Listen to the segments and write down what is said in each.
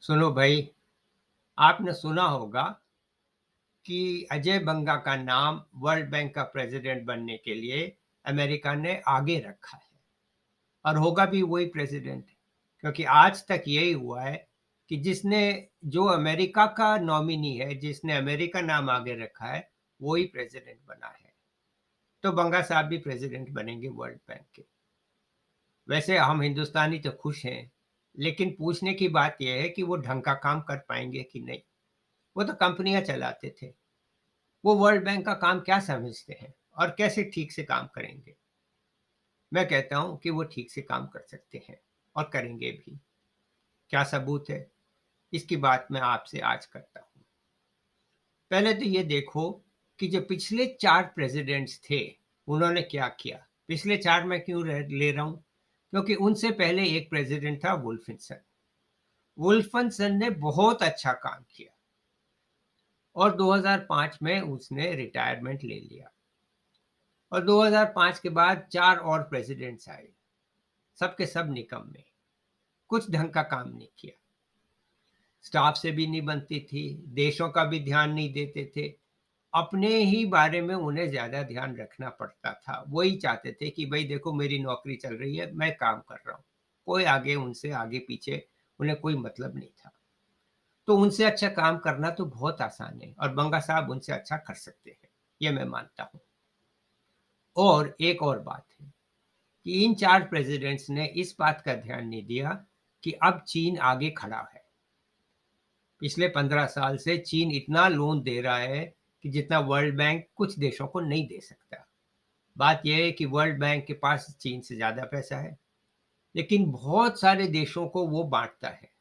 सुनो भाई, आपने सुना होगा कि अजय बंगा का नाम वर्ल्ड बैंक का प्रेसिडेंट बनने के लिए अमेरिका ने आगे रखा है और होगा भी वही प्रेसिडेंट, क्योंकि आज तक यही हुआ है कि जिसने जो अमेरिका का नॉमिनी है, जिसने अमेरिका नाम आगे रखा है, वही प्रेसिडेंट बना है। तो बंगा साहब भी प्रेसिडेंट बनेंगे वर्ल्ड बैंक के। वैसे हम हिंदुस्तानी तो खुश हैं, लेकिन पूछने की बात यह है कि वो ढंग का काम कर पाएंगे कि नहीं। वो तो कंपनियां चलाते थे, वो वर्ल्ड बैंक का काम क्या समझते हैं और कैसे ठीक से काम करेंगे। मैं कहता हूं कि वो ठीक से काम कर सकते हैं और करेंगे भी। क्या सबूत है, इसकी बात मैं आपसे आज करता हूं। पहले तो ये देखो कि जो पिछले 4 प्रेसिडेंट्स थे, उन्होंने क्या किया। पिछले 4 मैं क्यों ले रहा हूं, क्योंकि उनसे पहले एक प्रेसिडेंट था वुल्फिंसन। वुल्फिंसन ने बहुत अच्छा काम किया और 2005 में उसने रिटायरमेंट ले लिया। और 2005 के बाद 4 और प्रेसिडेंट्स आए, सबके सब निकम्मे, कुछ ढंग का काम नहीं किया। स्टाफ से भी नहीं बनती थी, देशों का भी ध्यान नहीं देते थे, अपने ही बारे में उन्हें ज्यादा ध्यान रखना पड़ता था। वही चाहते थे कि भाई देखो मेरी नौकरी चल रही है, मैं काम कर रहा हूँ। कोई आगे उनसे आगे पीछे, उन्हें कोई मतलब नहीं था। तो उनसे अच्छा काम करना तो बहुत आसान है और बंगा साहब उनसे अच्छा कर सकते हैं, ये मैं मानता हूँ। और एक और बात है कि इन 4 प्रेसिडेंट्स ने इस बात का ध्यान नहीं दिया कि अब चीन आगे खड़ा है। पिछले 15 साल से चीन इतना लोन दे रहा है कि जितना वर्ल्ड बैंक कुछ देशों को नहीं दे सकता। बात यह है कि वर्ल्ड बैंक के पास चीन से ज़्यादा पैसा है, लेकिन बहुत सारे देशों को वो बाँटता है।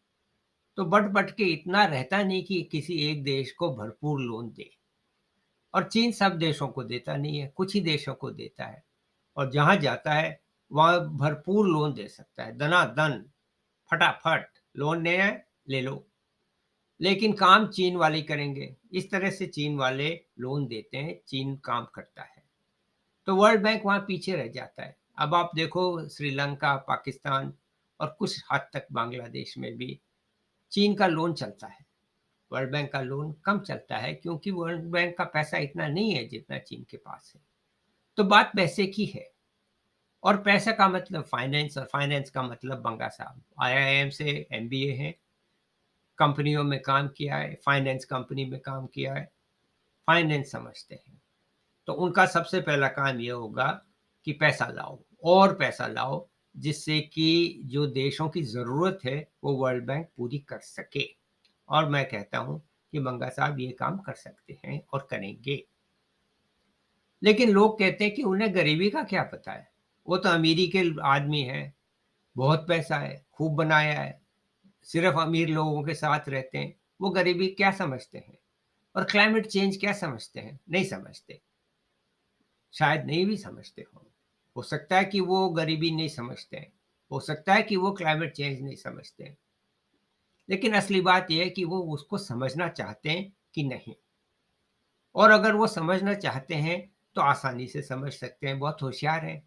तो बँट-बँट के इतना रहता नहीं कि किसी एक देश को भरपूर लोन दे। और चीन सब देशों को देता नहीं है, कुछ ही देशों को देता है। और जहाँ जाता है, वहाँ भरपूर लोन दे सकता है, दनादन, फटाफट लोन लेना है, ले लो। लेकिन काम चीन वाले करेंगे। इस तरह से चीन वाले लोन देते हैं, चीन काम करता है। तो वर्ल्ड बैंक वहाँ पीछे रह जाता है। अब आप देखो श्रीलंका, पाकिस्तान और कुछ हद तक बांग्लादेश में भी चीन का लोन चलता है। वर्ल्ड बैंक का लोन कम चलता है क्योंकि वर्ल्ड बैंक का पैसा इतना नहीं है जितना चीन के पास है। तो बात पैसे की है। और पैसा का मतलब फाइनेंस और फाइनेंस का मतलब बंगा साहब आईआईएम से एमबीए हैं, कंपनियों में काम किया है, फाइनेंस कंपनी में काम किया है, फाइनेंस समझते हैं। तो उनका सबसे पहला काम ये होगा कि पैसा लाओ और पैसा लाओ, जिससे कि जो देशों की ज़रूरत है वो वर्ल्ड बैंक पूरी कर सके। और मैं कहता हूँ कि बंगा साहब ये काम कर सकते हैं और करेंगे। लेकिन लोग कहते हैं कि उन्हें गरीबी का क्या पता है, वो तो अमीरी के आदमी हैं, बहुत पैसा है, खूब बनाया है, सिर्फ अमीर लोगों के साथ रहते हैं, वो गरीबी क्या समझते हैं और क्लाइमेट चेंज क्या समझते हैं? नहीं समझते, शायद नहीं भी समझते हों। हो सकता है कि वो गरीबी नहीं समझते हैं, हो सकता है कि वो क्लाइमेट चेंज नहीं समझते हैं, लेकिन असली बात ये है कि वो उसको समझना चाहते हैं कि नहीं। और अगर वो समझना चाहते हैं, तो आसानी से समझ सकते हैं, बहुत होशियार हैं।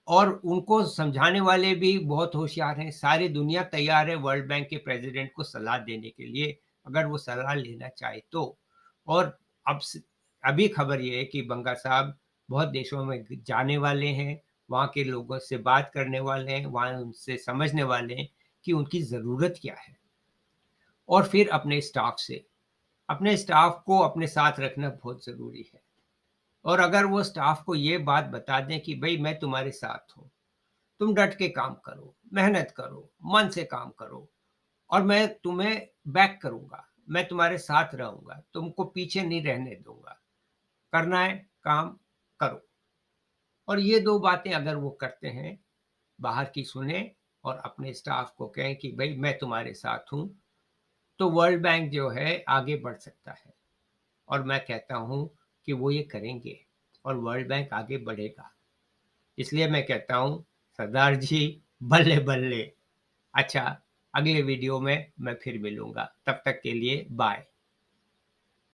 और उनको समझाने वाले भी बहुत होशियार हैं। सारी दुनिया तैयार है वर्ल्ड बैंक के प्रेसिडेंट को सलाह देने के लिए, अगर वो सलाह लेना चाहे तो। और अब स अभी खबर ये है कि बंगा साहब बहुत देशों में जाने वाले हैं, वहाँ के लोगों से बात करने वाले हैं, वहाँ उनसे समझने वाले हैं कि उनकी ज़रूरत क्या है। और फिर अपने स्टाफ को अपने साथ रखना बहुत ज़रूरी है। और अगर वो स्टाफ को ये बात बता दें कि भई मैं तुम्हारे साथ हूँ, तुम डट के काम करो, मेहनत करो, मन से काम करो और मैं तुम्हें बैक करूँगा, मैं तुम्हारे साथ रहूँगा, तुमको पीछे नहीं रहने दूँगा। करना है काम, करो। और ये 2 बातें अगर वो करते हैं, बाहर की सुनें और अपने स्टाफ को कहें कि भई मैं तुम्हारे साथ हूँ, तो वर्ल्ड बैंक जो है आगे बढ़ सकता है। और मैं कहता हूँ कि वो ये करेंगे और वर्ल्ड बैंक आगे बढ़ेगा। इसलिए मैं कहता हूँ सरदार जी बल्ले-बल्ले। अच्छा, अगले वीडियो में मैं फिर मिलूँगा। तब तक के लिए बाय।